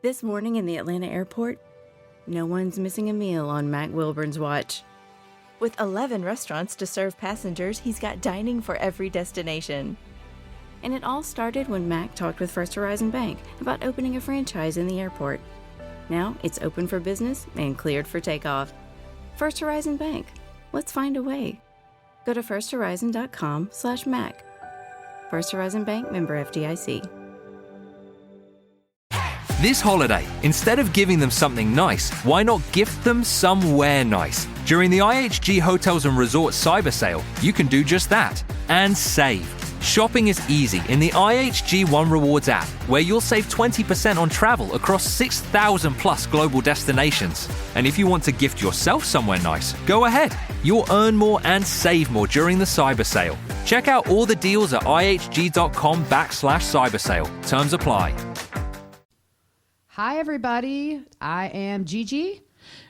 This morning in the Atlanta airport, no one's missing a meal on Mac Wilburn's watch. With 11 restaurants to serve passengers, he's got dining for every destination. And it all started when Mac talked with First Horizon Bank about opening a franchise in the airport. Now it's open for business and cleared for takeoff. First Horizon Bank. Let's find a way. Go to firsthorizon.com/Mac. First Horizon Bank, member FDIC. This holiday, instead of giving them something nice, why not gift them somewhere nice? During the IHG Hotels and Resorts Cyber Sale, you can do just that and save. Shopping is easy in the IHG One Rewards app, where you'll save 20% on travel across 6,000 plus global destinations. And if you want to gift yourself somewhere nice, go ahead. You'll earn more and save more during the Cyber Sale. Check out all the deals at ihg.com/cyber sale. Terms apply. Hi, everybody. I am Gigi.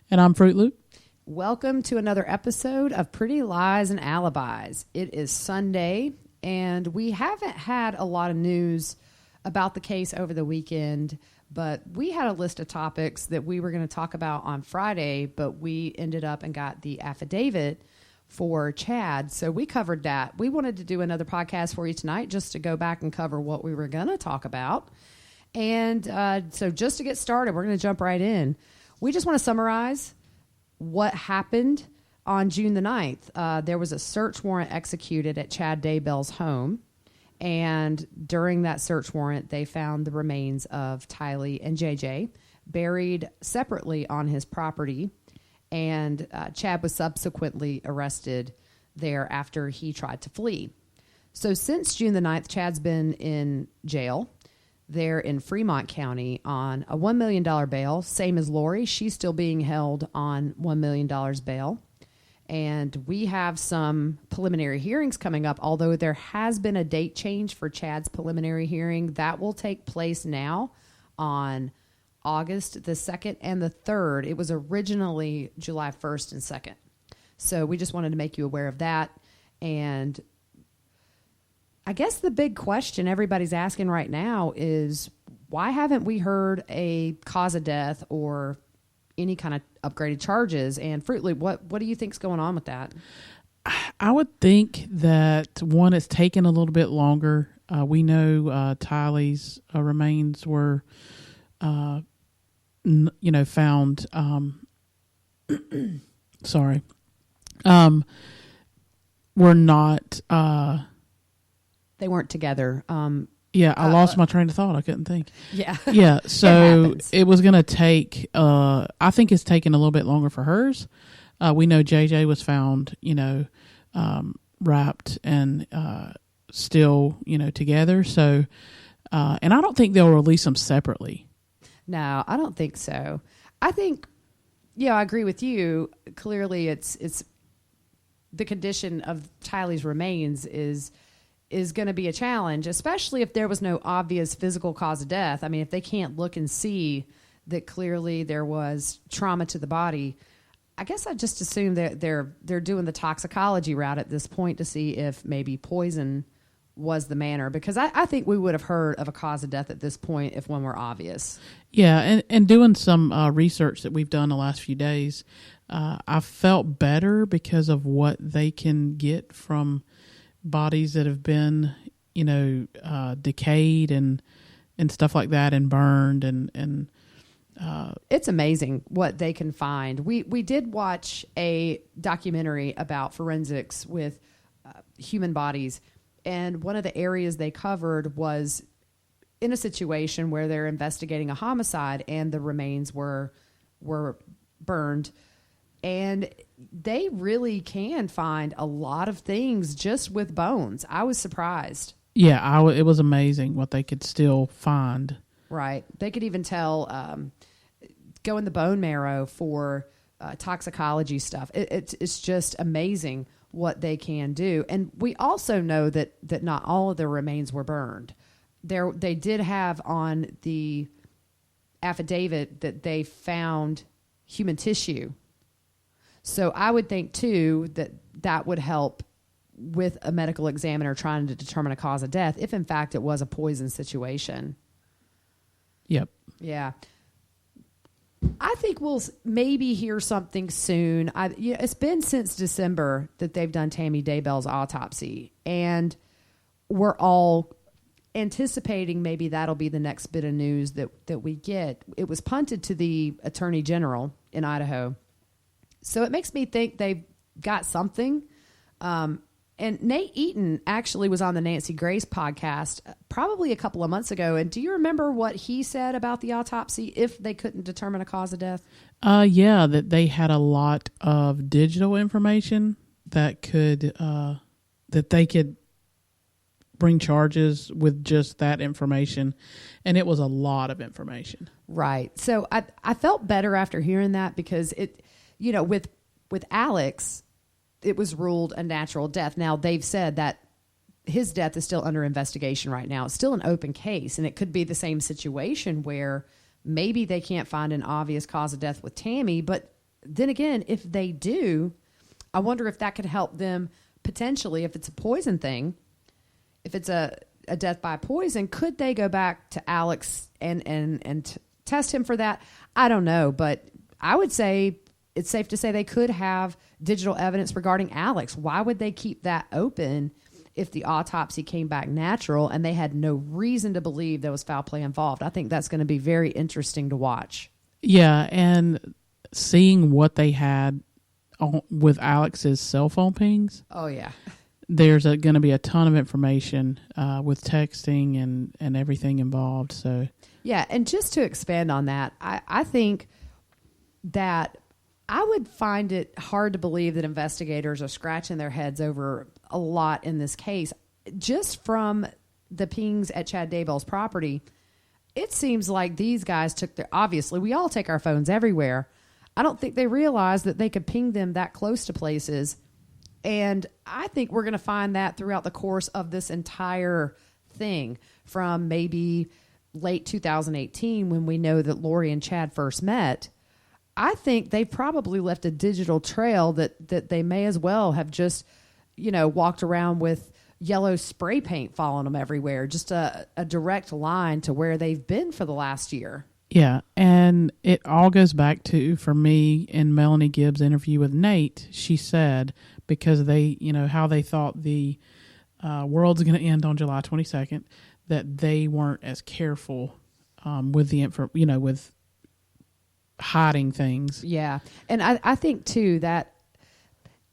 And I'm Fruit Loop. Welcome to another episode of Pretty Lies and Alibis. It is Sunday, and we haven't had a lot of news about the case over the weekend, but we had a list of topics that we were going to talk about on Friday, but we ended up and got the affidavit for Chad, so we covered that. We wanted to do another podcast for you tonight just to go back and cover what we were going to talk about. And so just to get started, we're going to jump right in. We just want to summarize what happened on June the 9th. There was a search warrant executed at Chad Daybell's home. And during that search warrant, they found the remains of Tylee and JJ buried separately on his property. And Chad was subsequently arrested there after he tried to flee. So since June the 9th, Chad's been in jail. They're in Fremont County on a $1 million bail, same as Lori. She's still being held on $1 million bail. And we have some preliminary hearings coming up, although there has been a date change for Chad's preliminary hearing. That will take place now on August the 2nd and the 3rd. It was originally July 1st and 2nd. So we just wanted to make you aware of that. And I guess the big question everybody's asking right now is, why haven't we heard a cause of death or any kind of upgraded charges? And Fruit Loop, what do you think's going on with that? I would think that, one, it's taken a little bit longer. We know Tylee's remains were, found. Were not. They weren't together. I lost my train of thought. I couldn't think. Yeah. Yeah. So it was going to take, I think it's taken a little bit longer for hers. We know JJ was found, wrapped and still, together. So, and I don't think they'll release them separately. No, I don't think so. I think, I agree with you. Clearly it's the condition of Tylee's remains is going to be a challenge, especially if there was no obvious physical cause of death. I mean, if they can't look and see that clearly there was trauma to the body, I guess I just assume that they're doing the toxicology route at this point to see if maybe poison was the manner, because I think we would have heard of a cause of death at this point if one were obvious. Yeah, and doing some research that we've done the last few days, I felt better because of what they can get from bodies that have been, decayed and stuff like that, and burned, and it's amazing what they can find. We did watch a documentary about forensics with human bodies, and one of the areas they covered was in a situation where they're investigating a homicide and the remains were burned. And they really can find a lot of things just with bones. I was surprised. Yeah, it was amazing what they could still find. Right. They could even tell, go in the bone marrow for toxicology stuff. It's just amazing what they can do. And we also know that not all of the remains were burned. They did have on the affidavit that they found human tissue. So I would think, too, that would help with a medical examiner trying to determine a cause of death, if, in fact, it was a poison situation. Yep. Yeah. I think we'll maybe hear something soon. It's been since December that they've done Tammy Daybell's autopsy, and we're all anticipating maybe that'll be the next bit of news that we get. It was punted to the Attorney General in Idaho, so it makes me think they've got something. And Nate Eaton actually was on the Nancy Grace podcast probably a couple of months ago. And do you remember what he said about the autopsy if they couldn't determine a cause of death? Yeah, that they had a lot of digital information that they could bring charges with just that information. And it was a lot of information. Right. So I felt better after hearing that because with Alex, it was ruled a natural death. Now, they've said that his death is still under investigation right now. It's still an open case, and it could be the same situation where maybe they can't find an obvious cause of death with Tammy. But then again, if they do, I wonder if that could help them potentially, if it's a poison thing, if it's a death by poison, could they go back to Alex and test him for that? I don't know, but I would say it's safe to say they could have digital evidence regarding Alex. Why would they keep that open if the autopsy came back natural and they had no reason to believe there was foul play involved? I think that's going to be very interesting to watch. Yeah, and seeing what they had with Alex's cell phone pings. Oh, yeah. There's going to be a ton of information with texting and everything involved. So yeah, and just to expand on that, I think that I would find it hard to believe that investigators are scratching their heads over a lot in this case. Just from the pings at Chad Daybell's property, it seems like these guys obviously, we all take our phones everywhere. I don't think they realized that they could ping them that close to places. And I think we're going to find that throughout the course of this entire thing, from maybe late 2018 when we know that Lori and Chad first met. I think they probably left a digital trail that they may as well have just, walked around with yellow spray paint following them everywhere. Just a direct line to where they've been for the last year. Yeah, and it all goes back to, for me, in Melanie Gibbs' interview with Nate, she said, because they, how they thought the world's going to end on July 22nd, that they weren't as careful with the with hiding things. Yeah. And I think too that,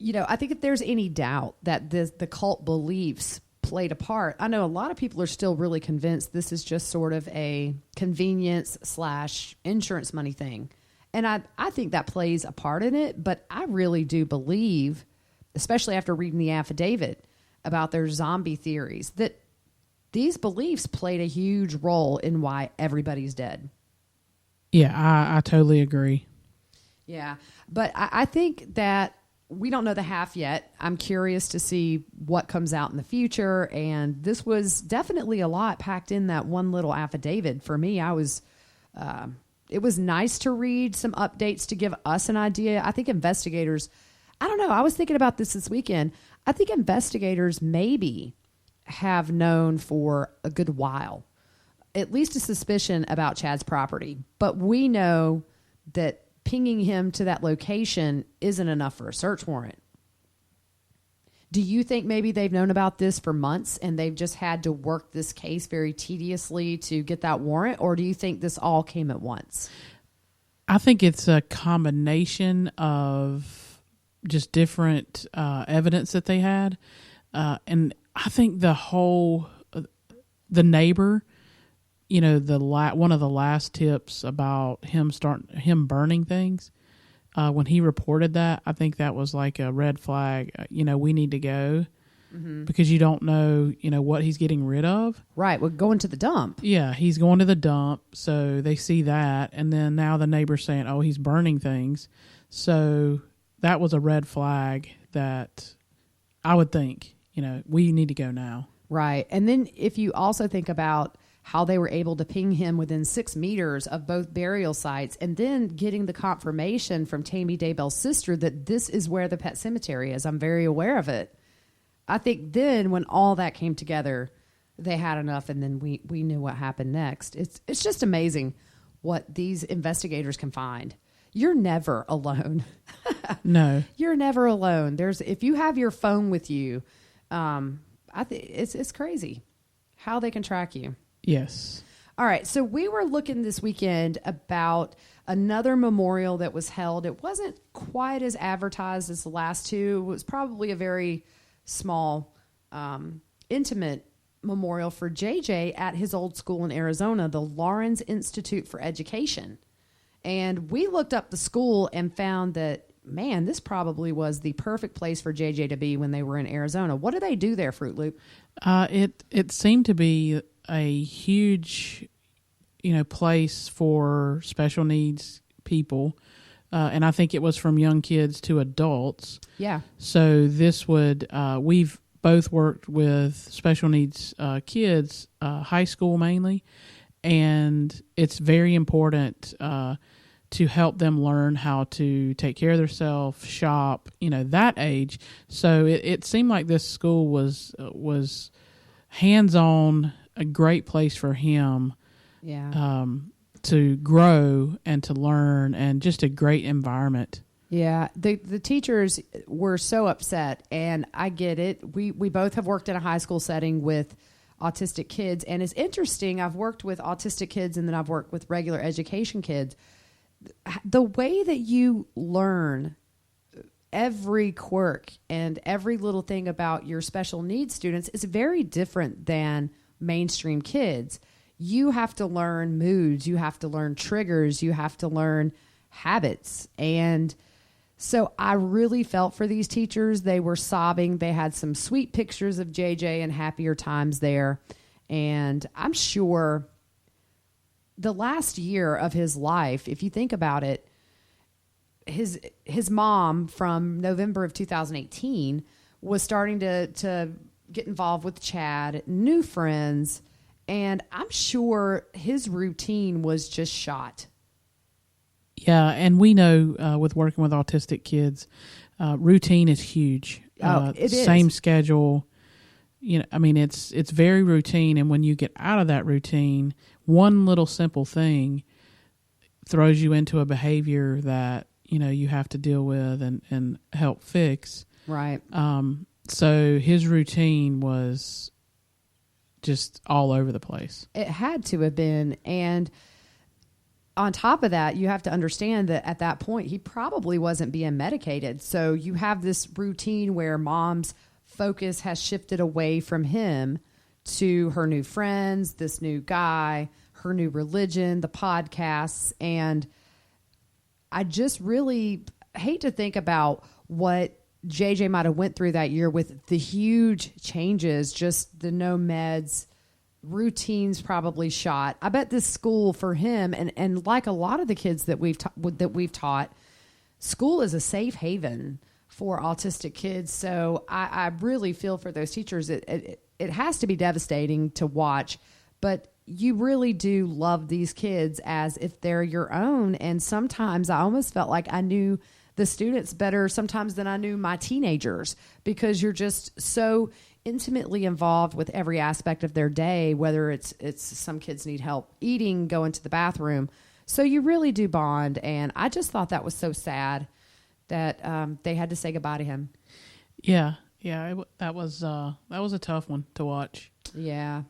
I think if there's any doubt that the cult beliefs played a part, I know a lot of people are still really convinced this is just sort of a convenience / insurance money thing. And I think that plays a part in it, but I really do believe, especially after reading the affidavit about their zombie theories, that these beliefs played a huge role in why everybody's dead. Yeah, I totally agree. Yeah, but I think that we don't know the half yet. I'm curious to see what comes out in the future, and this was definitely a lot packed in that one little affidavit. For me, it was nice to read some updates to give us an idea. I think investigators, I don't know, I was thinking about this weekend. I think investigators maybe have known for a good while at least a suspicion about Chad's property. But we know that pinging him to that location isn't enough for a search warrant. Do you think maybe they've known about this for months and they've just had to work this case very tediously to get that warrant? Or do you think this all came at once? I think it's a combination of just different evidence that they had. And I think the neighbor, one of the last tips about him burning things, when he reported that, I think that was like a red flag. We need to go because you don't know, what he's getting rid of. Right. Well, going to the dump. Yeah, he's going to the dump. So they see that. And then now the neighbor's saying, oh, he's burning things. So that was a red flag that I would think, we need to go now. Right. And then if you also think about how they were able to ping him within 6 meters of both burial sites and then getting the confirmation from Tammy Daybell's sister that this is where the pet cemetery is. I'm very aware of it. I think then when all that came together, they had enough, and then we knew what happened next. It's just amazing what these investigators can find. You're never alone. No, You're never alone. If you have your phone with you, I think it's crazy how they can track you. yes. All right, so we were looking this weekend about another memorial that was held. It wasn't quite as advertised as the last two. It was probably a very small, intimate memorial for JJ at his old school in Arizona, the Lawrence Institute for Education. And we looked up the school and found that, man, this probably was the perfect place for JJ to be when they were in Arizona. What do they do there, Fruit Loop? It seemed to be a huge, place for special needs people, and I think it was from young kids to adults. Yeah. So this would we've both worked with special needs kids, high school mainly, and it's very important to help them learn how to take care of themselves, shop, that age. So it seemed like this school was hands-on, a great place for him. Yeah. To grow and to learn, and just a great environment. Yeah, the teachers were so upset, and I get it. We both have worked in a high school setting with autistic kids, and it's interesting. I've worked with autistic kids, and then I've worked with regular education kids. The way that you learn every quirk and every little thing about your special needs students is very different than mainstream kids. You have to learn moods, you have to learn triggers, you have to learn habits. And so I really felt for these teachers. They were sobbing. They had some sweet pictures of JJ and happier times there. And I'm sure the last year of his life, if you think about it, his mom from November of 2018 was starting to get involved with Chad, new friends, and I'm sure his routine was just shot. Yeah, and we know with working with autistic kids, routine is huge. It is. Same schedule. It's very routine, and when you get out of that routine, one little simple thing throws you into a behavior that you have to deal with and help fix. Right. So his routine was just all over the place. It had to have been. And on top of that, you have to understand that at that point, he probably wasn't being medicated. So you have this routine where mom's focus has shifted away from him to her new friends, this new guy, her new religion, the podcasts. And I just really hate to think about what JJ might have went through that year with the huge changes, just the no meds, routines probably shot. I bet this school for him, and like a lot of the kids that we've taught, school is a safe haven for autistic kids. So I really feel for those teachers. It has to be devastating to watch, but you really do love these kids as if they're your own. And sometimes I almost felt like I knew the students better sometimes than I knew my teenagers, because you're just so intimately involved with every aspect of their day, whether it's some kids need help eating, going to the bathroom. So you really do bond. And I just thought that was so sad that they had to say goodbye to him. Yeah. That was a tough one to watch. Yeah.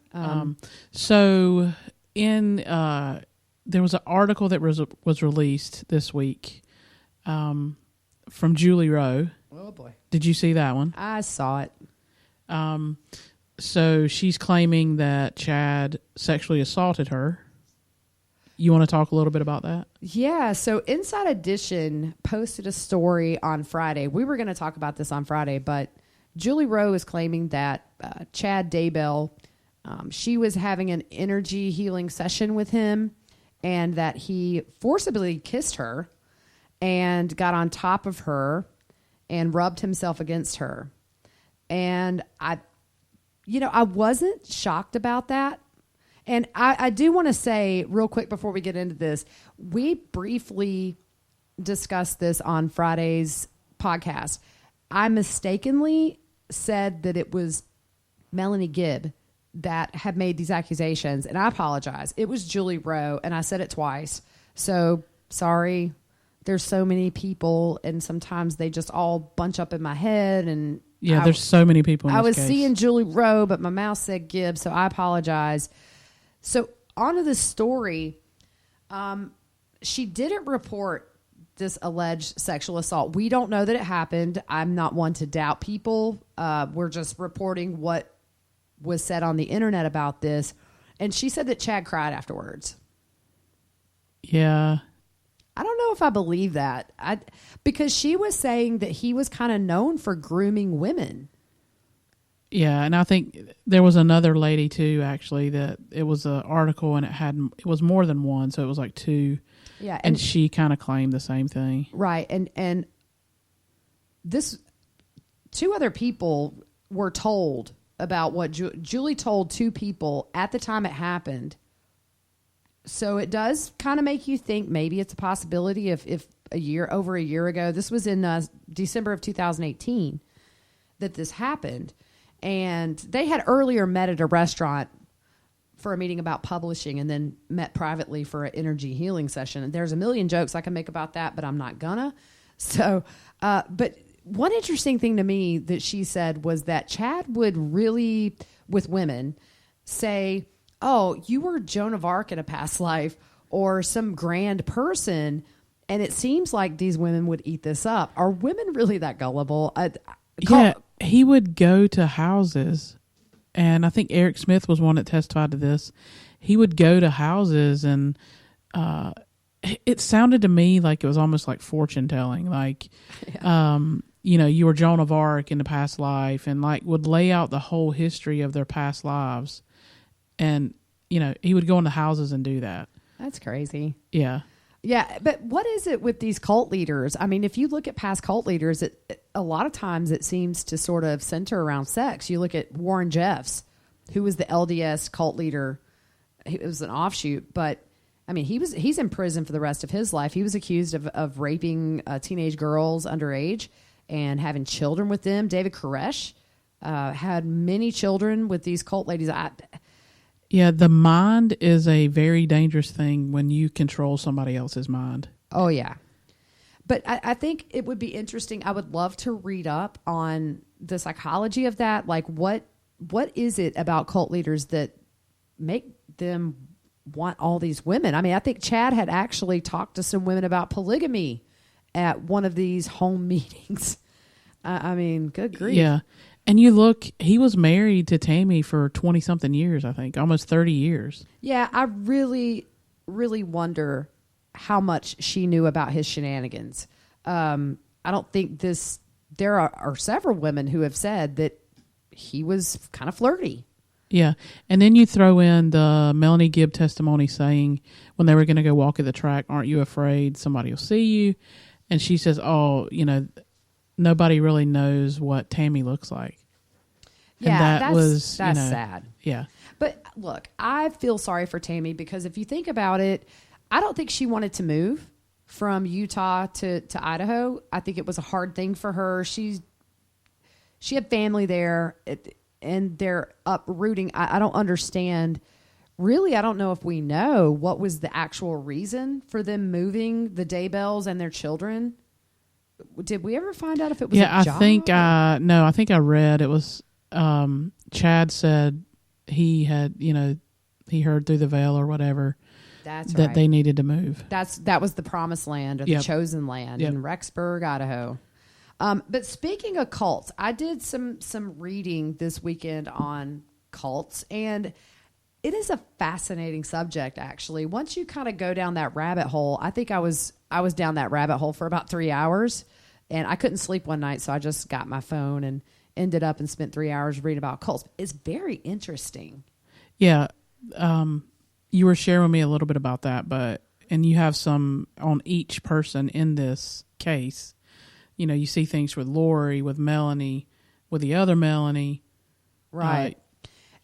So there was an article that was released this week from Julie Rowe. Oh boy. Did you see that one? I saw it. So she's claiming that Chad sexually assaulted her. You want to talk a little bit about that? Yeah. So Inside Edition posted a story on Friday. We were going to talk about this on Friday, but Julie Rowe is claiming that Chad Daybell, she was having an energy healing session with him, and that he forcibly kissed her and got on top of her and rubbed himself against her. And I wasn't shocked about that. And I do want to say real quick before we get into this, we briefly discussed this on Friday's podcast. I mistakenly said that it was Melanie Gibb that have made these accusations, and I apologize. It was Julie Rowe, and I said it twice. So sorry. There's so many people, and sometimes they just all bunch up in my head. And yeah, there's so many people in I this was case. seeing Julie Rowe, but my mouth said Gibbs, so I apologize. So on to this story. She didn't report this alleged sexual assault. We don't know that it happened. I'm not one to doubt people. We're just reporting what was said on the internet about this. And she said that Chad cried afterwards. Yeah. I don't know if I believe that. Because she was saying that he was kind of known for grooming women. Yeah, and I think there was another lady too, actually, that it was an article and it was more than one, so it was like two. Yeah, and she kind of claimed the same thing. Right, and this two other people were told about what Julie told two people at the time it happened. So it does kind of make you think maybe it's a possibility if over a year ago, this was in December of 2018 that this happened. And they had earlier met at a restaurant for a meeting about publishing and then met privately for an energy healing session. And there's a million jokes I can make about that, but I'm not gonna. So, but one interesting thing to me that she said was that Chad would really, with women, say, oh, you were Joan of Arc in a past life or some grand person. And it seems like these women would eat this up. Are women really that gullible? Yeah, he would go to houses, and I think Eric Smith was one that testified to this. He would go to houses, and it sounded to me like it was almost like fortune telling. Like, you were Joan of Arc in the past life, and like would lay out the whole history of their past lives. And, he would go into houses and do that. That's crazy. Yeah. Yeah, but what is it with these cult leaders? I mean, if you look at past cult leaders, a lot of times it seems to sort of center around sex. You look at Warren Jeffs, who was the LDS cult leader. It was an offshoot, but I mean, he's in prison for the rest of his life. He was accused of raping teenage girls underage and having children with them. David Koresh had many children with these cult ladies. Yeah, the mind is a very dangerous thing when you control somebody else's mind. Oh, yeah. But I think it would be interesting. I would love to read up on the psychology of that. Like, what is it about cult leaders that make them want all these women? I mean, I think Chad had actually talked to some women about polygamy at one of these home meetings. I mean, good grief. Yeah. And you look, he was married to Tammy for 20-something years, I think, almost 30 years. Yeah, I really, really wonder how much she knew about his shenanigans. I don't think there are several women who have said that he was kind of flirty. Yeah. And then you throw in the Melanie Gibb testimony saying when they were going to go walk at the track, aren't you afraid somebody will see you? And she says, oh, nobody really knows what Tammy looks like. Yeah, and that's sad. Yeah. But look, I feel sorry for Tammy because if you think about it, I don't think she wanted to move from Utah to Idaho. I think it was a hard thing for her. She had family there and they're uprooting. I don't understand. Really, I don't know if we know what was the actual reason for them moving the Daybells and their children. Did we ever find out if it was a job? I think I read it was Chad said he had, he heard through the veil or whatever that they needed to move. That was the promised land or the chosen land in Rexburg, Idaho. But speaking of cults, I did some reading this weekend on cults, and it is a fascinating subject, actually. Once you kind of go down that rabbit hole, I think I was down that rabbit hole for about 3 hours, and I couldn't sleep one night, so I just got my phone and ended up and spent 3 hours reading about cults. It's very interesting. Yeah. You were sharing with me a little bit about that, and you have some on each person in this case. You see things with Lori, with Melanie, with the other Melanie. Right.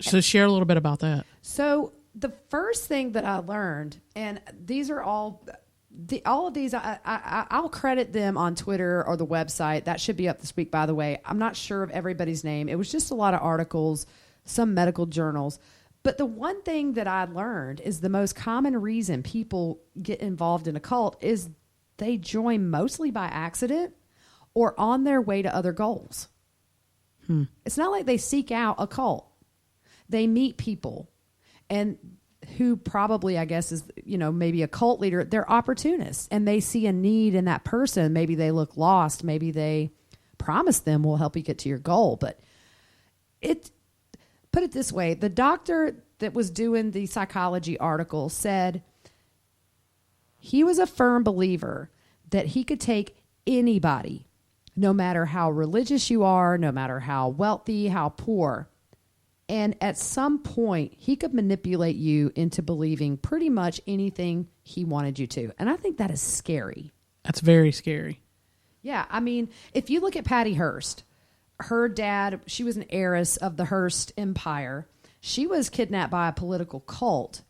So share a little bit about that. So the first thing that I learned, and these are all of these, I'll credit them on Twitter or the website. That should be up this week, by the way. I'm not sure of everybody's name. It was just a lot of articles some medical journals. But the one thing that I learned is the most common reason people get involved in a cult is they join mostly by accident or on their way to other goals. It's not like they seek out a cult. They meet people and who probably, I guess, is, maybe a cult leader. They're opportunists and they see a need in that person. Maybe they look lost. Maybe they promise them will help you get to your goal. But put it this way, the doctor that was doing the psychology article said he was a firm believer that he could take anybody, no matter how religious you are, no matter how wealthy, how poor, and at some point he could manipulate you into believing pretty much anything he wanted you to. And I think that is scary. That's very scary. Yeah, I mean, if you look at Patty Hearst, her dad, she was an heiress of the Hearst Empire. She was kidnapped by a political cult,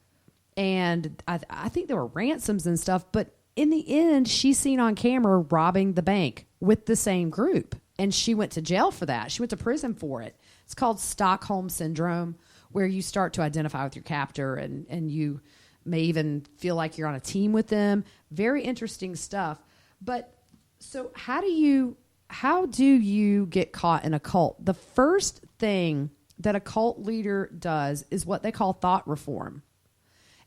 and I think there were ransoms and stuff, but in the end, she's seen on camera robbing the bank with the same group, and she went to jail for that. She went to prison for it. It's called Stockholm Syndrome, where you start to identify with your captor, and you may even feel like you're on a team with them. Very interesting stuff. But so how do you get caught in a cult? The first thing that a cult leader does is what they call thought reform.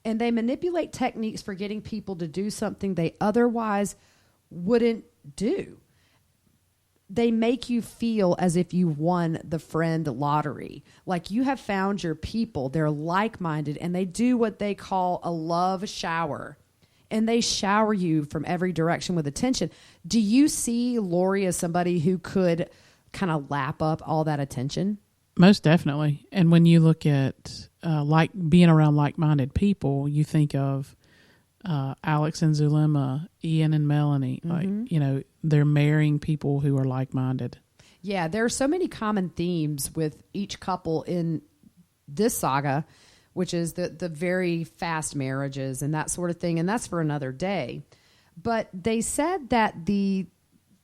And they manipulate techniques for getting people to do something they otherwise wouldn't do. They make you feel as if you won the friend lottery. Like you have found your people. They're like-minded, and they do what they call a love shower. And they shower you from every direction with attention. Do you see Lori as somebody who could kind of lap up all that attention? Most definitely. And when you look at like being around like-minded people, you think of Alex and Zulema, Ian and Melanie. Like, they're marrying people who are like-minded. Yeah, there are so many common themes with each couple in this saga, which is the very fast marriages and that sort of thing. And that's for another day. But they said that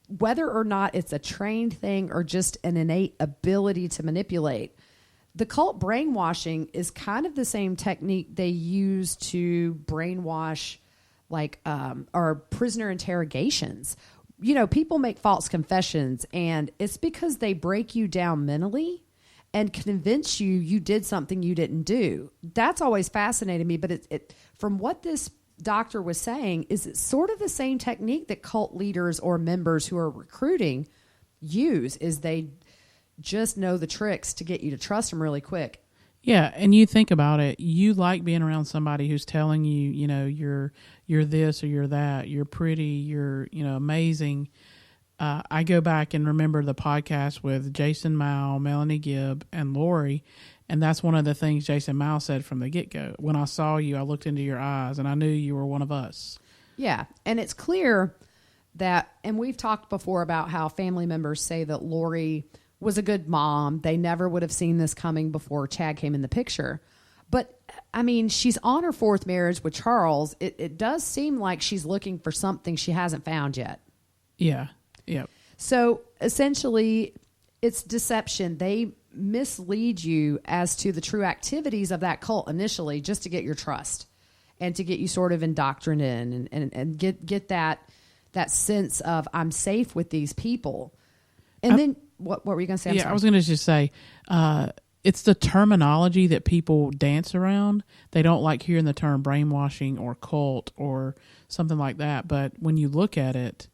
whether or not it's a trained thing or just an innate ability to manipulate, the cult brainwashing is kind of the same technique they use to brainwash or prisoner interrogations. People make false confessions, and it's because they break you down mentally and convince you did something you didn't do. That's always fascinated me, but it from what this doctor was saying is it's sort of the same technique that cult leaders or members who are recruiting use, is they just know the tricks to get you to trust them really quick. Yeah, and you think about it, you like being around somebody who's telling you, you're this or you're that, you're pretty, you're, amazing. I go back and remember the podcast with Jason Mao, Melanie Gibb, and Lori, and that's one of the things Jason Mao said from the get-go. When I saw you, I looked into your eyes, and I knew you were one of us. Yeah, and it's clear that, and we've talked before about how family members say that Lori was a good mom. They never would have seen this coming before Chad came in the picture. But, I mean, she's on her fourth marriage with Charles. It does seem like she's looking for something she hasn't found yet. Yeah. Yeah. So essentially, it's deception. They mislead you as to the true activities of that cult initially, just to get your trust and to get you sort of indoctrinated and get that sense of I'm safe with these people. And then what were you going to say? I was going to just say it's the terminology that people dance around. They don't like hearing the term brainwashing or cult or something like that. But when you look at it,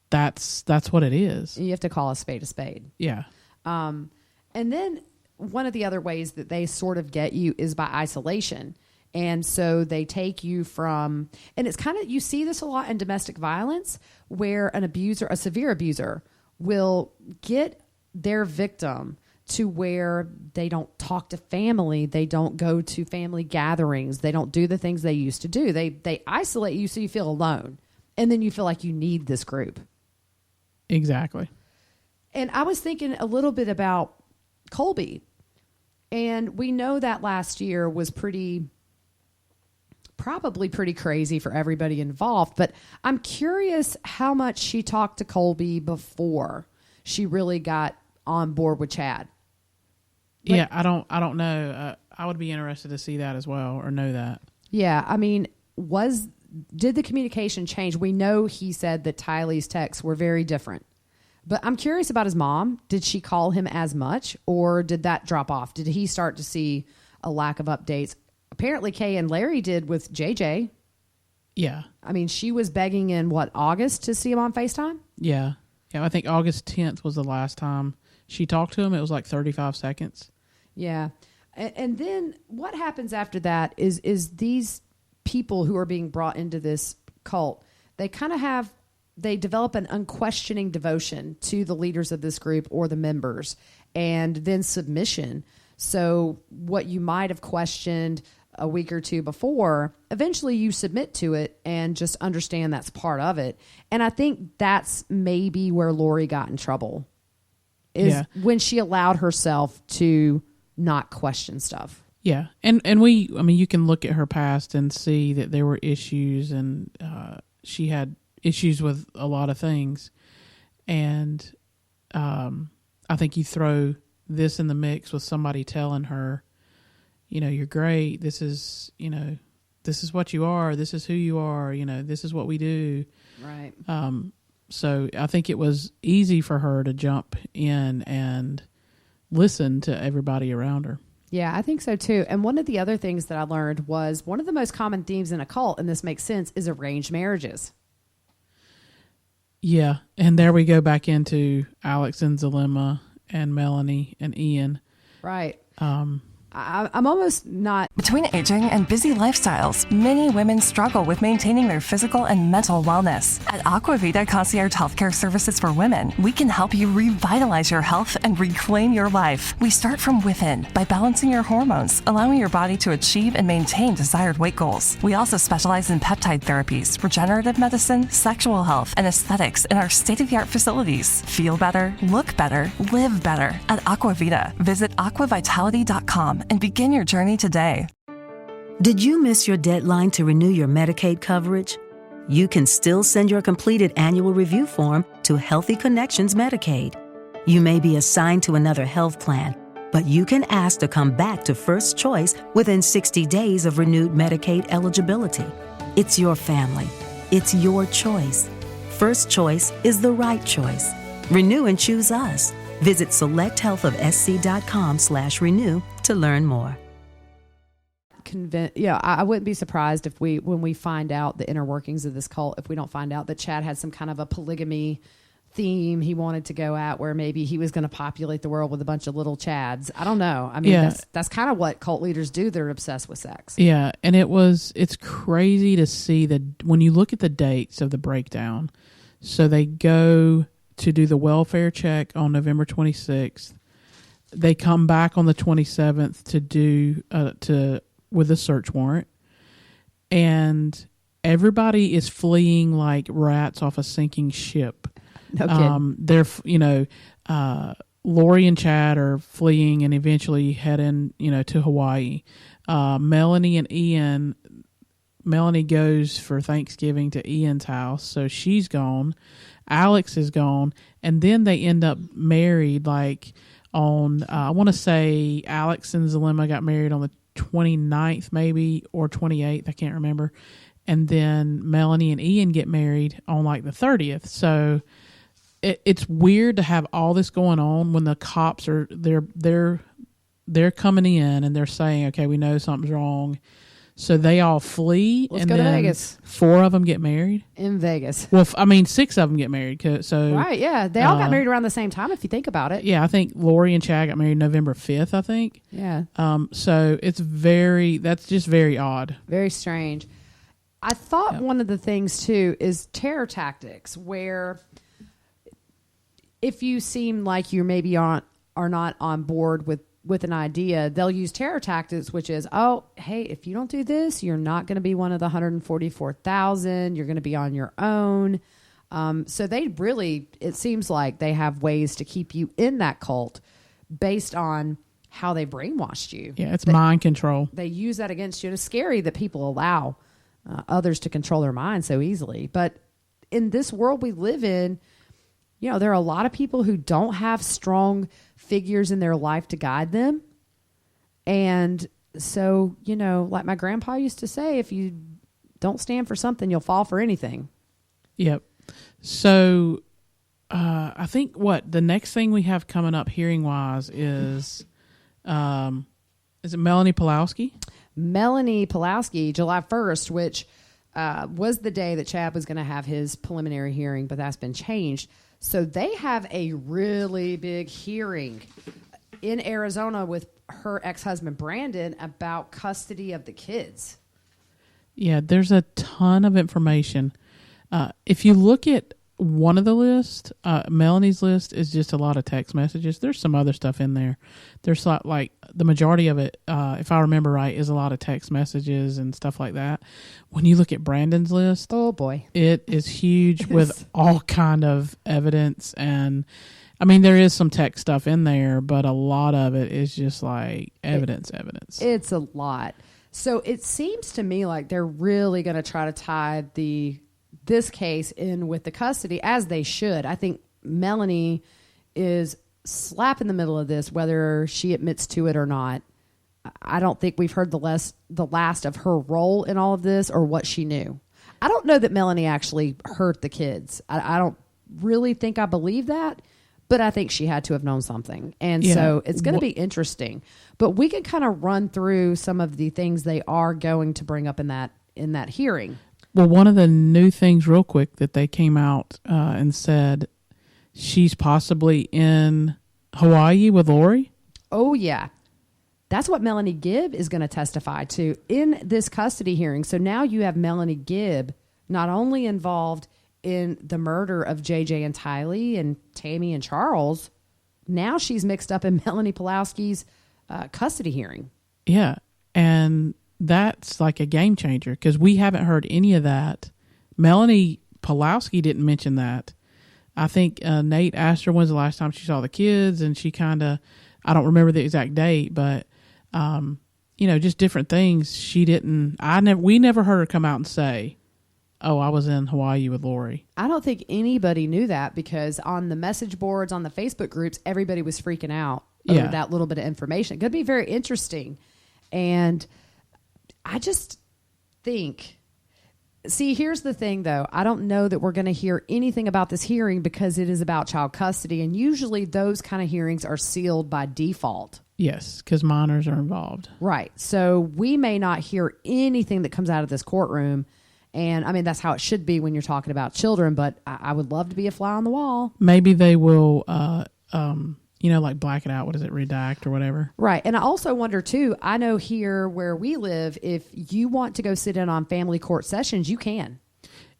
that's what it is. You have to call a spade a spade. Yeah. And then one of the other ways that they sort of get you is by isolation. And so they take you from, and it's kind of, you see this a lot in domestic violence where an abuser, a severe abuser, will get their victim to where they don't talk to family. They don't go to family gatherings. They don't do the things they used to do. They isolate you so you feel alone. And then you feel like you need this group. Exactly. And I was thinking a little bit about Colby. And we know that last year was probably pretty crazy for everybody involved. But I'm curious how much she talked to Colby before she really got on board with Chad. Yeah, I don't know. I would be interested to see that as well, or know that. Yeah, I mean, did the communication change? We know he said that Tylee's texts were very different. But I'm curious about his mom. Did she call him as much, or did that drop off? Did he start to see a lack of updates? Apparently, Kay and Larry did with JJ. Yeah. I mean, she was begging in, August to see him on FaceTime? Yeah. Yeah, I think August 10th was the last time she talked to him. It was like 35 seconds. Yeah. And then what happens after that is these people who are being brought into this cult, they develop an unquestioning devotion to the leaders of this group or the members, and then submission. So what you might have questioned a week or two before, eventually you submit to it and just understand that's part of it. And I think that's maybe where Lori got in trouble, is when she allowed herself to not question stuff. Yeah. And you can look at her past and see that there were issues, and she had issues with a lot of things. And I think you throw this in the mix with somebody telling her, you're great. This is what you are. This is who you are. This is what we do. Right. So I think it was easy for her to jump in and listen to everybody around her. Yeah, I think so too. And one of the other things that I learned was one of the most common themes in a cult, and this makes sense, is arranged marriages. Yeah. And there we go back into Alex and Zalima and Melanie and Ian. Right. I'm almost not. Between aging and busy lifestyles, many women struggle with maintaining their physical and mental wellness. At Aquavita Concierge Healthcare Services for Women, we can help you revitalize your health and reclaim your life. We start from within by balancing your hormones, allowing your body to achieve and maintain desired weight goals. We also specialize in peptide therapies, regenerative medicine, sexual health, and aesthetics in our state-of-the-art facilities. Feel better, look better, live better at Aquavita. Visit aquavitality.com and begin your journey today. Did you miss your deadline to renew your Medicaid coverage? You can still send your completed annual review form to Healthy Connections Medicaid. You may be assigned to another health plan, but you can ask to come back to First Choice within 60 days of renewed Medicaid eligibility. It's your family. It's your choice. First Choice is the right choice. Renew and choose us. Visit selecthealthofsc.com/renew to learn more. I wouldn't be surprised if when we find out the inner workings of this cult, if we don't find out that Chad had some kind of a polygamy theme he wanted to go at, where maybe he was going to populate the world with a bunch of little Chads. I don't know. I mean, that's kind of what cult leaders do. They're obsessed with sex. Yeah. And it's crazy to see when you look at the dates of the breakdown. So they go to do the welfare check on November 26th. They come back on the 27th to do with a search warrant, and everybody is fleeing like rats off a sinking ship. No kidding. They're Lori and Chad are fleeing and eventually heading to Hawaii. Melanie and Ian. Melanie goes for Thanksgiving to Ian's house, so she's gone. Alex is gone, and then they end up married on, I want to say Alex and Zalima got married on the 29th maybe, or 28th, I can't remember. And then Melanie and Ian get married on the 30th. So it's weird to have all this going on when the cops are, they're coming in and they're saying, okay, we know something's wrong. So they all flee. Let's go to Vegas. 4 of them get married. In Vegas. Well, 6 of them get married. Right, yeah. They all got married around the same time, if you think about it. Yeah, I think Lori and Chad got married November 5th, I think. Yeah. So that's just very odd. Very strange. I thought one of the things, too, is terror tactics, where if you seem like you maybe are not on board with an idea, they'll use terror tactics, which is, oh, hey, if you don't do this, you're not going to be one of the 144,000. You're going to be on your own. So it seems like they have ways to keep you in that cult based on how they brainwashed you. Yeah, it's mind control. They use that against you. And it's scary that people allow others to control their mind so easily. But in this world we live in, there are a lot of people who don't have strong figures in their life to guide them. And so, like my grandpa used to say, if you don't stand for something, you'll fall for anything. Yep. So I think the next thing we have coming up hearing wise is it Melanie Pawlowski? Melanie Pawlowski, July 1st, which was the day that Chad was going to have his preliminary hearing, but that's been changed. So they have a really big hearing in Arizona with her ex-husband Brandon about custody of the kids. Yeah, there's a ton of information. If you look at one of the lists, Melanie's list is just a lot of text messages. There's some other stuff in there. There's like the majority of it, if I remember right, is a lot of text messages and stuff like that. When you look at Brandon's list, oh boy, it is huge with all kind of evidence. And I mean, there is some tech stuff in there, but a lot of it is just like evidence. It's a lot. So it seems to me like they're really going to try to tie this case in with the custody, as they should. I think Melanie is slap in the middle of this, whether she admits to it or not. I don't think we've heard the last of her role in all of this or what she knew. I don't know that Melanie actually hurt the kids. I don't really think I believe that, but I think she had to have known something. And so it's going to be interesting. But we can kind of run through some of the things they are going to bring up in that hearing. Well, one of the new things real quick that they came out and said she's possibly in Hawaii with Lori. Oh, yeah. That's what Melanie Gibb is going to testify to in this custody hearing. So now you have Melanie Gibb not only involved in the murder of JJ and Tylee and Tammy and Charles, now she's mixed up in Melanie Pawlowski's custody hearing. Yeah, and that's like a game changer because we haven't heard any of that. Melanie Pawlowski didn't mention that. I think Nate asked her when's the last time she saw the kids, and she kind of, I don't remember the exact date, but just different things. She didn't. We never heard her come out and say, "Oh, I was in Hawaii with Lori." I don't think anybody knew that because on the message boards, on the Facebook groups, everybody was freaking out over that little bit of information. It could be very interesting, and I just think, here's the thing though. I don't know that we're going to hear anything about this hearing because it is about child custody. And usually those kind of hearings are sealed by default. Yes, because minors are involved. Right. So we may not hear anything that comes out of this courtroom. And I mean, that's how it should be when you're talking about children. But I would love to be a fly on the wall. Maybe they will, like black it out. What is it? Redact or whatever. Right. And I also wonder too, I know here where we live, if you want to go sit in on family court sessions, you can.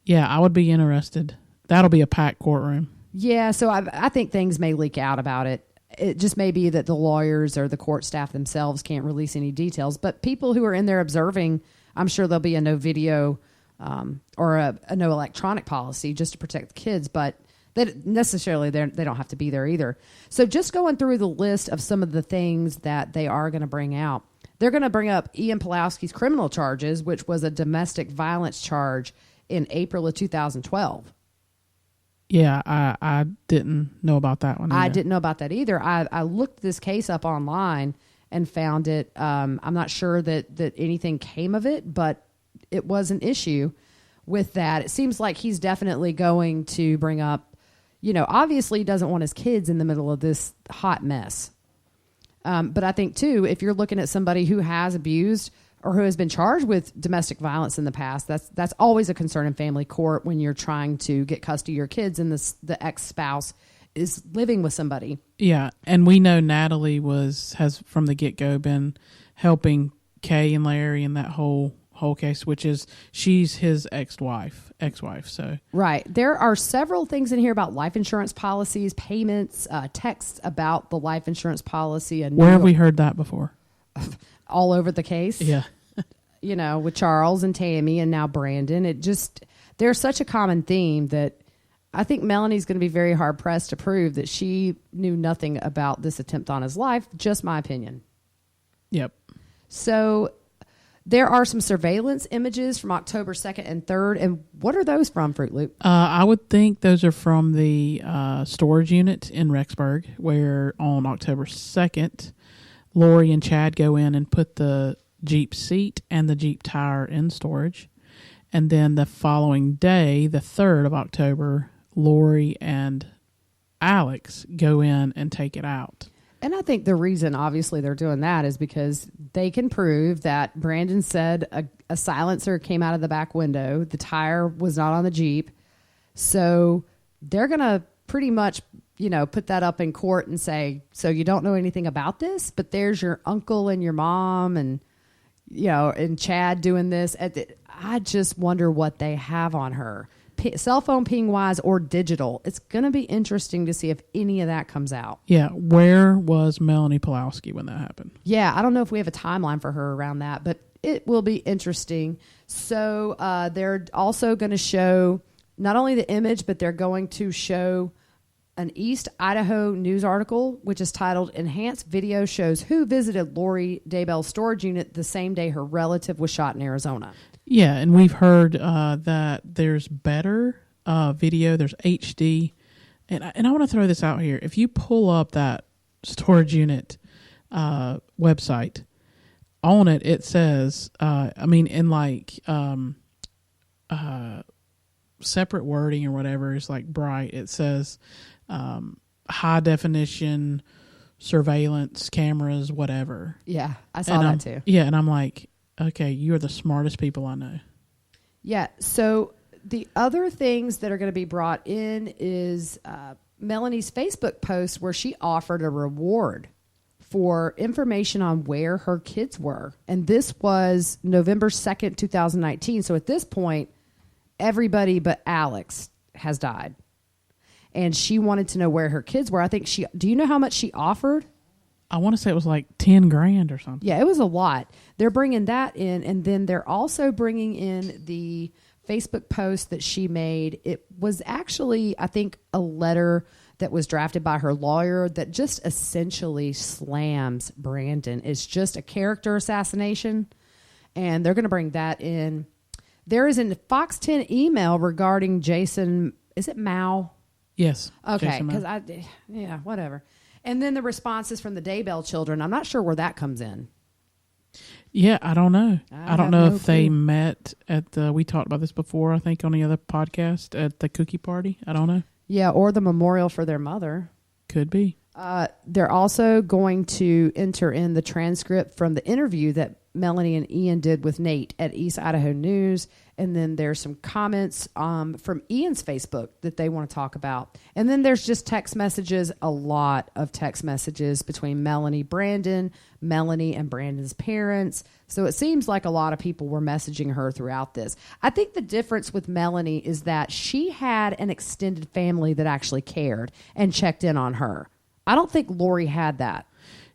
Yeah, I would be interested. That'll be a packed courtroom. Yeah. So I think things may leak out about it. It just may be that the lawyers or the court staff themselves can't release any details, but people who are in there observing, I'm sure there'll be a no video or a no electronic policy just to protect the kids, but they don't have to be there either. So just going through the list of some of the things that they are going to bring out, they're going to bring up Ian Pawlowski's criminal charges, which was a domestic violence charge in April of 2012. Yeah, I didn't know about that one either. I didn't know about that either. I looked this case up online and found it. I'm not sure that anything came of it, but it was an issue with that. It seems like he's definitely going to bring up, obviously he doesn't want his kids in the middle of this hot mess. But I think, too, if you're looking at somebody who has abused or who has been charged with domestic violence in the past, that's always a concern in family court when you're trying to get custody of your kids and the ex-spouse is living with somebody. Yeah, and we know Natalie has from the get-go been helping Kay and Larry in that whole case, which is she's his ex-wife. So right, there are several things in here about life insurance policies, payments, texts about the life insurance policy, and where have we heard that before? All over the case. Yeah. With Charles and Tammy and now Brandon. There's such a common theme that I think Melanie's going to be very hard pressed to prove that she knew nothing about this attempt on his life. Just my opinion. Yep. So there are some surveillance images from October 2nd and 3rd. And what are those from, Fruit Loop? I would think those are from the storage unit in Rexburg, where on October 2nd, Lori and Chad go in and put the Jeep seat and the Jeep tire in storage. And then the following day, the 3rd of October, Lori and Alex go in and take it out. And I think the reason, obviously, they're doing that is because they can prove that Brandon said a silencer came out of the back window. The tire was not on the Jeep. So they're going to pretty much, put that up in court and say, so you don't know anything about this, but there's your uncle and your mom and, and Chad doing this. I just wonder what they have on her. Cell phone ping wise or digital. It's going to be interesting to see if any of that comes out. Yeah. Where was Melanie Pulowski when that happened? Yeah. I don't know if we have a timeline for her around that, but it will be interesting. So they're also going to show not only the image, but they're going to show an East Idaho news article, which is titled Enhanced Video Shows Who Visited Lori Daybell's Storage Unit the Same Day Her Relative Was Shot in Arizona. Yeah, and we've heard that there's better video. There's HD. And I want to throw this out here. If you pull up that storage unit website, on it, it says, separate wording or whatever is like bright. It says high definition surveillance cameras, whatever. Yeah, I saw that too. Yeah, and I'm like, okay, you're the smartest people I know. Yeah, so the other things that are going to be brought in is Melanie's Facebook post where she offered a reward for information on where her kids were. And this was November 2nd, 2019. So at this point, everybody but Alex has died. And she wanted to know where her kids were. I think do you know how much she offered? I want to say it was like $10,000 or something. Yeah, it was a lot. They're bringing that in, and then they're also bringing in the Facebook post that she made. It was actually, I think, a letter that was drafted by her lawyer that just essentially slams Brandon. It's just a character assassination, and they're going to bring that in. There is a Fox 10 email regarding Jason. Is it Mao? Yes. Okay, because whatever. And then the responses from the Daybell children. I'm not sure where that comes in. Yeah, I don't know. I don't know if they met at we talked about this before, I think, on the other podcast, at the cookie party. I don't know. Yeah, or the memorial for their mother. Could be. They're also going to enter in the transcript from the interview that Melanie and Ian did with Nate at East Idaho News. And then there's some comments from Ian's Facebook that they want to talk about. And then there's just text messages, a lot of text messages between Melanie and Brandon's parents. So it seems like a lot of people were messaging her throughout this. I think the difference with Melanie is that she had an extended family that actually cared and checked in on her. I don't think Lori had that.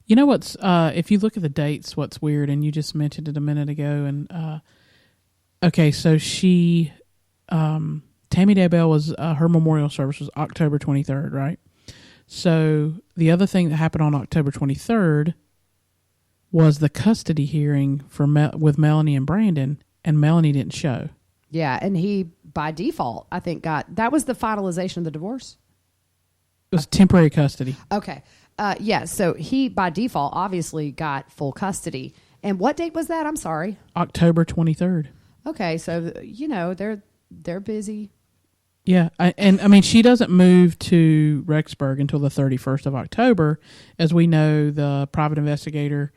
You know what's, if you look at the dates, what's weird, and you just mentioned it a minute ago, and okay, so she, Tammy Daybell was, her memorial service was October 23rd, right? So the other thing that happened on October 23rd was the custody hearing for with Melanie and Brandon, and Melanie didn't show. Yeah, and he, by default, I think that was the finalization of the divorce? It was temporary custody. Okay. Yeah, so he, by default, obviously got full custody. And what date was that? I'm sorry. October 23rd. Okay, so, they're busy. Yeah, she doesn't move to Rexburg until the 31st of October. As we know, the private investigator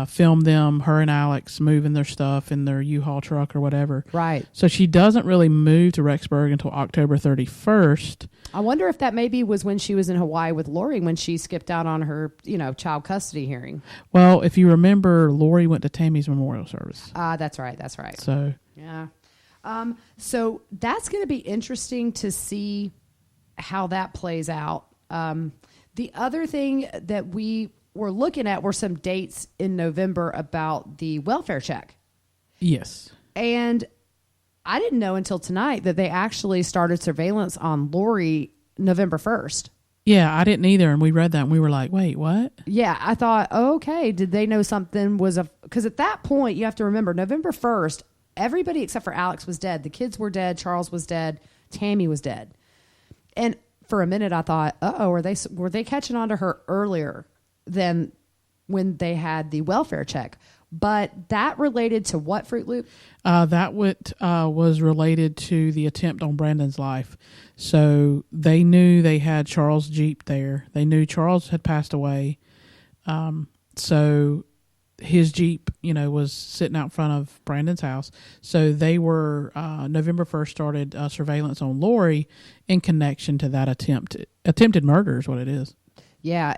filmed them, her and Alex, moving their stuff in their U-Haul truck or whatever. Right. So she doesn't really move to Rexburg until October 31st. I wonder if that maybe was when she was in Hawaii with Lori, when she skipped out on her, child custody hearing. Well, if you remember, Lori went to Tammy's memorial service. That's right. So. Yeah. So that's going to be interesting to see how that plays out. The other thing that we were looking at were some dates in November about the welfare check. Yes. And I didn't know until tonight that they actually started surveillance on Lori November 1st. Yeah, I didn't either. And we read that and we were like, wait, what? Yeah, I thought, okay, did they know something was because at that point, you have to remember, November 1st, everybody except for Alex was dead. The kids were dead. Charles was dead. Tammy was dead. And for a minute, I thought, were they catching on to her earlier than when they had the welfare check. But that related to what, Fruit Loop? That was related to the attempt on Brandon's life. So they knew they had Charles' Jeep there. They knew Charles had passed away. So his Jeep, was sitting out in front of Brandon's house. So they were, November 1st, started surveillance on Lori in connection to that attempted murder is what it is. Yeah,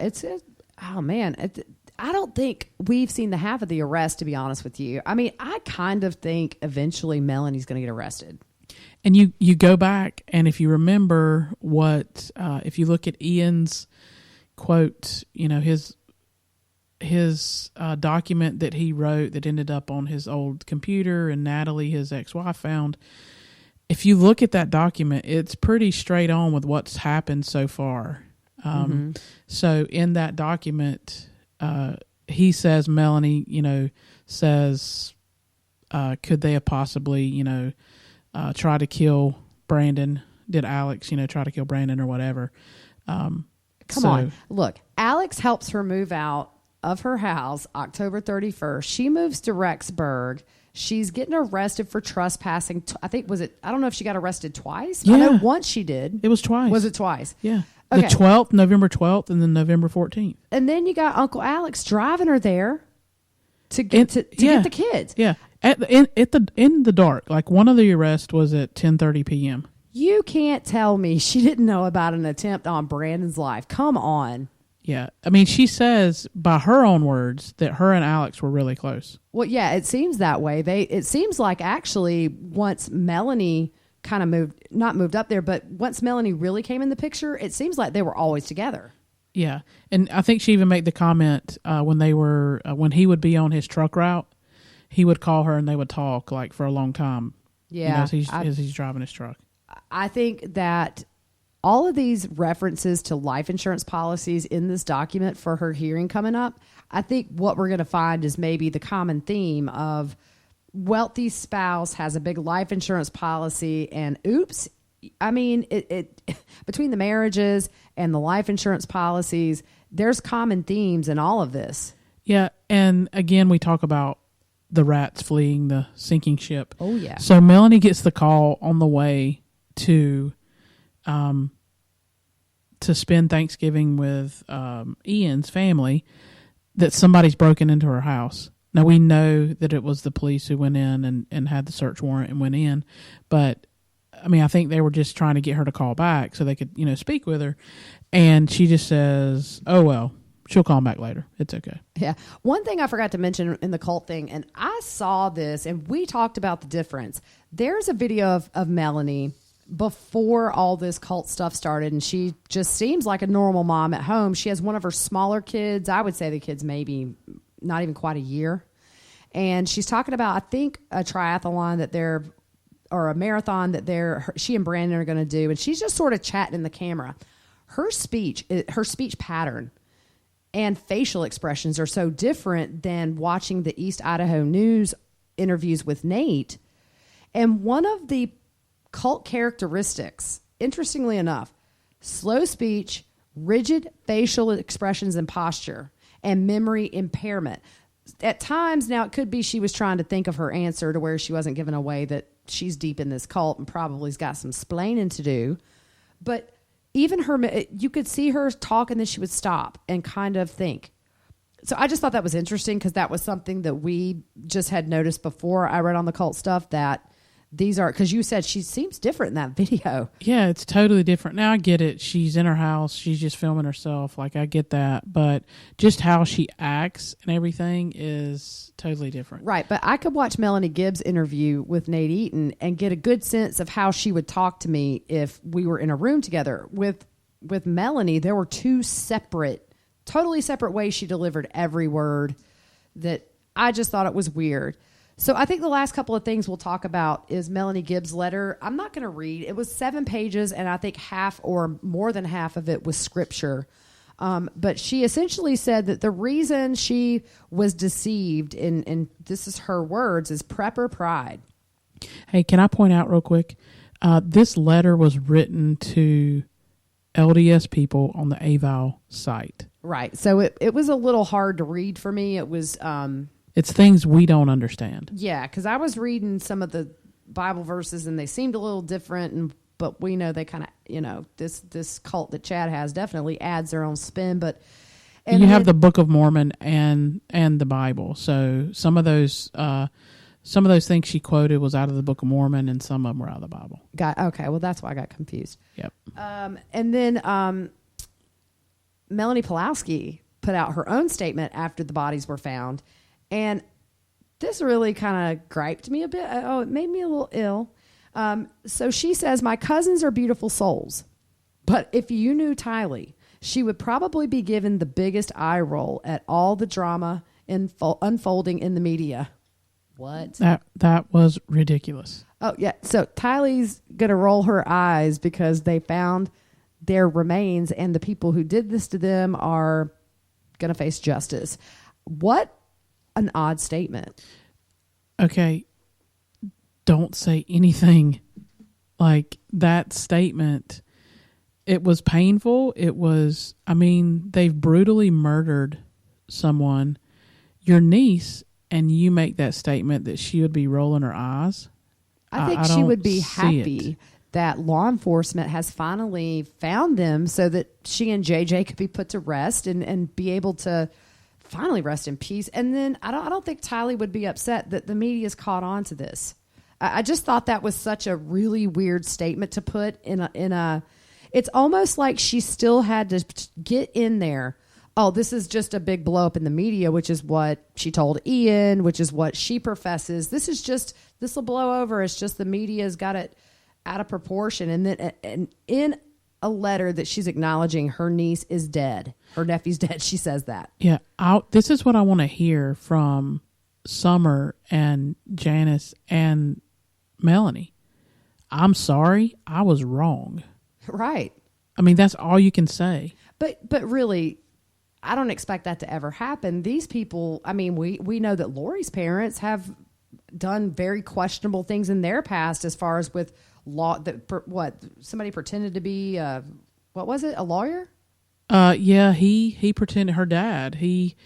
oh man. I don't think we've seen the half of the arrest, to be honest with you. I mean, I kind of think eventually Melanie's going to get arrested. And you go back, and if you remember if you look at Ian's quote, his document that he wrote that ended up on his old computer and Natalie, his ex-wife, found. If you look at that document, it's pretty straight on with what's happened so far. So in that document, he says Melanie, says, could they have possibly, try to kill Brandon? Did Alex, try to kill Brandon or whatever? Come on. Look, Alex helps her move out of her house October 31st. She moves to Rexburg. She's getting arrested for trespassing. I don't know if she got arrested twice. Yeah. I know once she did. It was twice. Was it twice? Yeah. Okay. The 12th, November 12th, and then November 14th. And then you got Uncle Alex driving her there to get the kids. Yeah. In the dark. Like one of the arrests was at 10:30 p.m. You can't tell me she didn't know about an attempt on Brandon's life. Come on. Yeah. I mean, she says by her own words that her and Alex were really close. Well, yeah, it seems that way. It seems like actually once Melanie kind of not moved up there, but once Melanie really came in the picture, it seems like they were always together. Yeah. And I think she even made the comment when he would be on his truck route, he would call her and they would talk like for a long time. Yeah. As he's driving his truck. I think that all of these references to life insurance policies in this document for her hearing coming up, I think what we're going to find is maybe the common theme of wealthy spouse has a big life insurance policy and oops, I mean, it between the marriages and the life insurance policies, there's common themes in all of this. Yeah. And again, we talk about the rats fleeing the sinking ship. Oh, yeah. So Melanie gets the call on the way to spend Thanksgiving with Ian's family that somebody's broken into her house. Now, we know that it was the police who went in and had the search warrant and went in. But, I mean, I think they were just trying to get her to call back so they could, speak with her. And she just says, oh, well, she'll call back later. It's okay. Yeah. One thing I forgot to mention in the cult thing, and I saw this, and we talked about the difference. There's a video of Melanie before all this cult stuff started, and she just seems like a normal mom at home. She has one of her smaller kids. I would say the kid's maybe not even quite a year. And she's talking about, I think, a triathlon or a marathon that she and Brandon are going to do. And she's just sort of chatting in the camera. Her speech pattern and facial expressions are so different than watching the East Idaho News interviews with Nate. And one of the cult characteristics, interestingly enough, slow speech, rigid facial expressions and posture, and memory impairment. At times, now it could be she was trying to think of her answer to where she wasn't giving away that she's deep in this cult and probably has got some splaining to do. But even you could see her talk and then she would stop and kind of think. So I just thought that was interesting because that was something that we just had noticed before I read on the cult stuff that these are, because you said she seems different in that video. Yeah, it's totally different. Now I get it. She's in her house. She's just filming herself. Like, I get that. But just how she acts and everything is totally different. Right. But I could watch Melanie Gibbs' interview with Nate Eaton and get a good sense of how she would talk to me if we were in a room together. With Melanie, there were two totally separate ways she delivered every word that I just thought it was weird. So I think the last couple of things we'll talk about is Melanie Gibbs' letter. I'm not going to read. It was 7 pages, and I think half or more than half of it was scripture. But she essentially said that the reason she was deceived, and this is her words, is prepper pride. Hey, can I point out real quick? This letter was written to LDS people on the AVAL site. Right. So it was a little hard to read for me. It was It's things we don't understand. yeah, because I was reading some of the Bible verses and they seemed a little different, but we know they kind of, this cult that Chad has definitely adds their own spin. But And you have the Book of Mormon and the Bible. So some of those things she quoted was out of the Book of Mormon, and some of them were out of the Bible. Okay, well that's why I got confused. Yep. And then Melanie Pulaski put out her own statement after the bodies were found, and this really kind of griped me a bit. It made me a little ill. So she says, "My cousins are beautiful souls, but if you knew Tylee, she would probably be given the biggest eye roll at all the drama unfolding in the media." What? That was ridiculous. Oh, yeah. So Tylee's going to roll her eyes because they found their remains and the people who did this to them are going to face justice. What an odd statement. Okay. Don't say anything like that statement. It was painful. They've brutally murdered someone, your niece, and you make that statement that she would be rolling her eyes. I think she would be happy that law enforcement has finally found them so that she and JJ could be put to rest and be able to finally rest in peace. And then I don't think Tylee would be upset that the media's caught on to this. I just thought that was such a really weird statement to put in a it's almost like she still had to get in there. Oh, this is just a big blow up in the media, which is what she told Ian, which is what she professes. This will blow over. It's just the media's got it out of proportion. And then and in a letter that she's acknowledging her niece is dead. Her nephew's dead. She says that. Yeah. This is what I want to hear from Summer and Janice and Melanie. I'm sorry. I was wrong. Right. That's all you can say. But really, I don't expect that to ever happen. These people, we know that Lori's parents have done very questionable things in their past as far as with law. Somebody pretended to be, what was it, a lawyer? Yeah, he pretended, her dad, he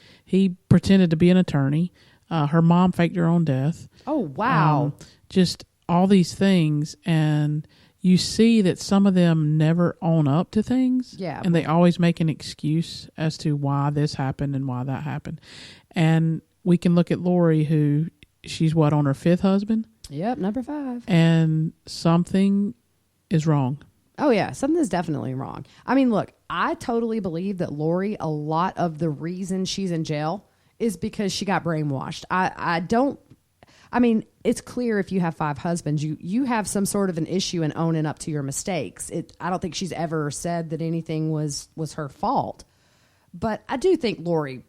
pretended to be an attorney. Her mom faked her own death. Oh, wow. Just all these things, and you see that some of them never own up to things. Yeah. And they always make an excuse as to why this happened and why that happened. And we can look at Lori, who she's on her 5th husband? Yep, number 5. And something is wrong. Oh, yeah, something's definitely wrong. Look, I totally believe that Lori, a lot of the reason she's in jail is because she got brainwashed. It's clear if you have 5 husbands, you have some sort of an issue in owning up to your mistakes. I don't think she's ever said that anything was her fault. But I do think Lori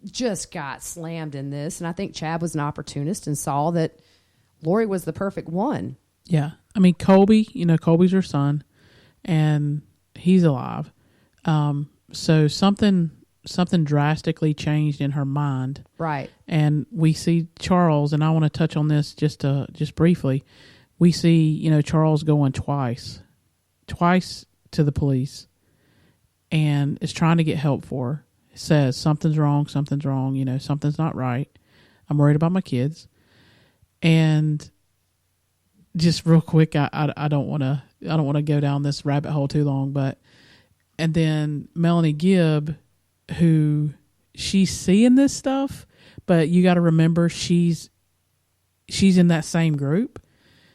just got slammed in this, and I think Chad was an opportunist and saw that Lori was the perfect one. Yeah. Colby, Colby's her son, and he's alive. So something drastically changed in her mind. Right. And we see Charles, and I want to touch on this just briefly. We see, Charles going twice to the police and is trying to get help for her. Says something's wrong, something's not right. I'm worried about my kids. And just real quick, I don't want to go down this rabbit hole too long, and then Melanie Gibb, who she's seeing this stuff, but you got to remember she's in that same group.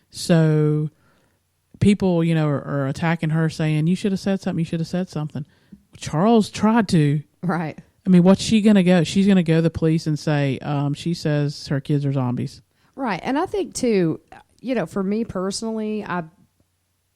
So people, are attacking her saying, you should have said something. Charles tried to. Right. What's she going to go? She's going to go to the police and say, she says her kids are zombies. Right. And I think too, for me personally, I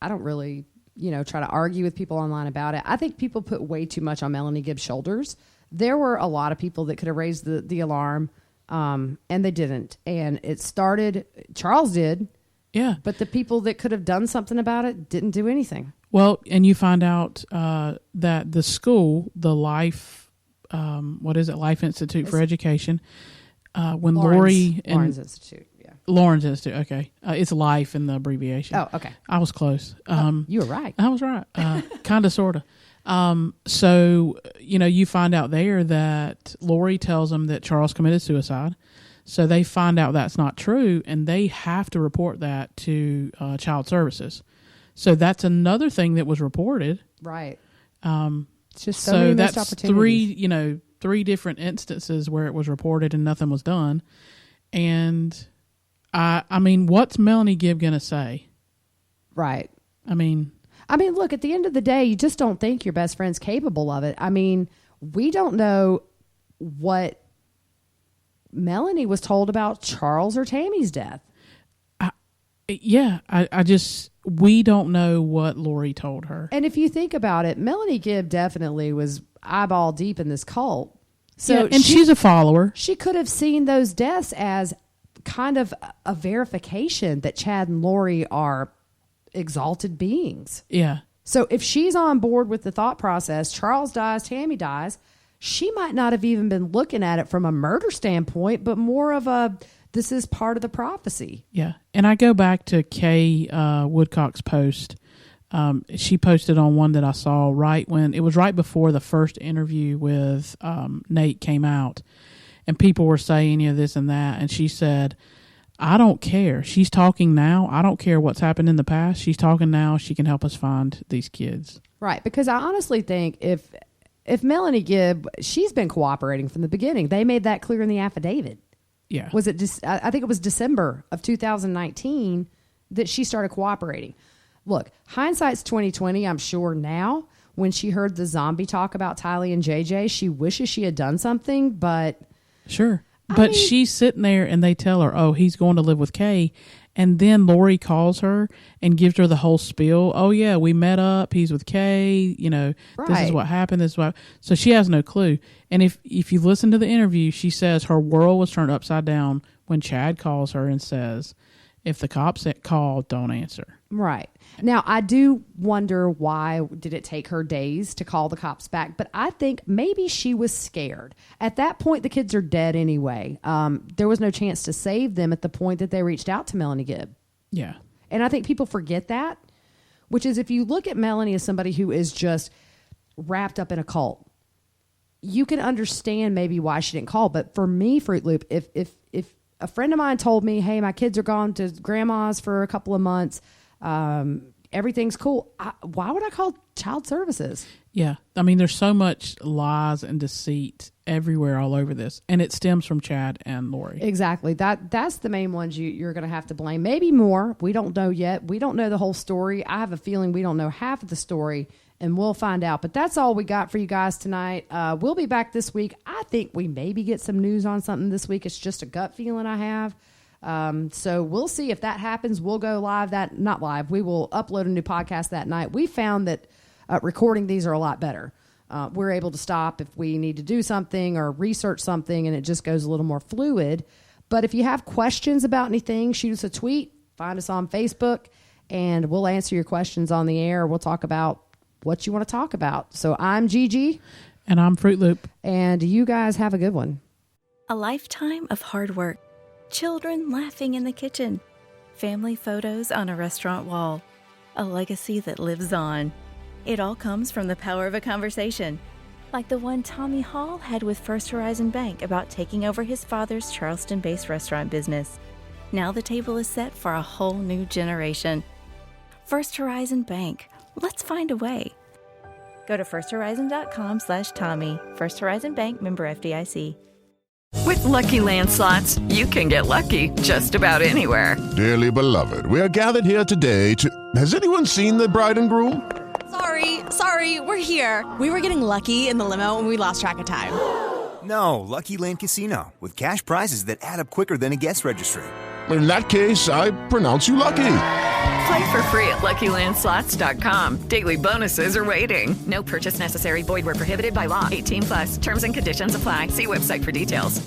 don't really, try to argue with people online about it. I think people put way too much on Melanie Gibbs' shoulders. There were a lot of people that could have raised the alarm, and they didn't. And it started, Charles did. Yeah. But the people that could have done something about it didn't do anything. Well, and you find out that the school, the Life Institute for Education, when Lori and Lawrence Institute, yeah. Lawrence Institute, okay. It's Life in the abbreviation. Oh, okay. I was close. You were right. I was right. Kind of, sort of. So, you find out there that Lori tells them that Charles committed suicide. So they find out that's not true, and they have to report that to Child Services. So that's another thing that was reported. Right. It's just so many missed that's opportunities. three different instances where it was reported and nothing was done. And I mean, what's Melanie Gibb going to say? Right. I mean, look, at the end of the day, you just don't think your best friend's capable of it. I mean, we don't know what Melanie was told about Charles or Tammy's death. We don't know what Lori told her. And if you think about it, Melanie Gibb definitely was eyeball deep in this cult. So she's a follower. She could have seen those deaths as kind of a verification that Chad and Lori are exalted beings. Yeah. So if she's on board with the thought process, Charles dies, Tammy dies, she might not have even been looking at it from a murder standpoint, but more of this is part of the prophecy. Yeah. And I go back to Kay Woodcock's post. She posted on one that I saw right before the first interview with Nate came out, and people were saying, this and that. And she said, I don't care. She's talking now. I don't care what's happened in the past. She's talking now. She can help us find these kids. Right. Because I honestly think if Melanie Gibb, she's been cooperating from the beginning. They made that clear in the affidavit. Yeah. Was it just, I think it was December of 2019 that she started cooperating. Look, hindsight's 2020. I'm sure now when she heard the zombie talk about Tylee and JJ, she wishes she had done something, but. Sure. But she's sitting there and they tell her, oh, he's going to live with Kay. And then Lori calls her and gives her the whole spiel. Oh, yeah, we met up. He's with Kay. This is what happened. This is what. So she has no clue. And if you listen to the interview, she says her world was turned upside down when Chad calls her and says, if the cops call, don't answer. Right. Now, I do wonder why did it take her days to call the cops back, but I think maybe she was scared. At that point, the kids are dead anyway. There was no chance to save them at the point that they reached out to Melanie Gibb. Yeah. And I think people forget that, which is if you look at Melanie as somebody who is just wrapped up in a cult, you can understand maybe why she didn't call. But for me, Fruit Loop, if a friend of mine told me, hey, my kids are gone to grandma's for a couple of months, everything's cool, why would I call Child Services? Yeah. I mean, there's so much lies and deceit everywhere all over this, and it stems from Chad and Lori. Exactly. That's the main ones you're going to have to blame. Maybe more. We don't know yet. We don't know the whole story. I have a feeling we don't know half of the story, and we'll find out. But that's all we got for you guys tonight. We'll be back this week. I think we maybe get some news on something this week. It's just a gut feeling I have. So we'll see if that happens. We'll go live not live. We will upload a new podcast that night. We found that recording these are a lot better. We're able to stop if we need to do something or research something, and it just goes a little more fluid. But if you have questions about anything, shoot us a tweet, find us on Facebook, and we'll answer your questions on the air. We'll talk about what you want to talk about. So I'm Gigi. And I'm Fruit Loop. And you guys have a good one. A lifetime of hard work. Children laughing in the kitchen. Family photos on a restaurant wall. A legacy that lives on. It all comes from the power of a conversation. Like the one Tommy Hall had with First Horizon Bank about taking over his father's Charleston-based restaurant business. Now the table is set for a whole new generation. First Horizon Bank. Let's find a way. Go to firsthorizon.com/Tommy. First Horizon Bank, member FDIC. With Lucky Land Slots, you can get lucky just about anywhere. Dearly beloved, we are gathered here today to... Has anyone seen the bride and groom? Sorry, we're here. We were getting lucky in the limo and we lost track of time. No, Lucky Land Casino, with cash prizes that add up quicker than a guest registry. In that case, I pronounce you lucky. Play for free at LuckyLandSlots.com. Daily bonuses are waiting. No purchase necessary. Void where prohibited by law. 18+. Terms and conditions apply. See website for details.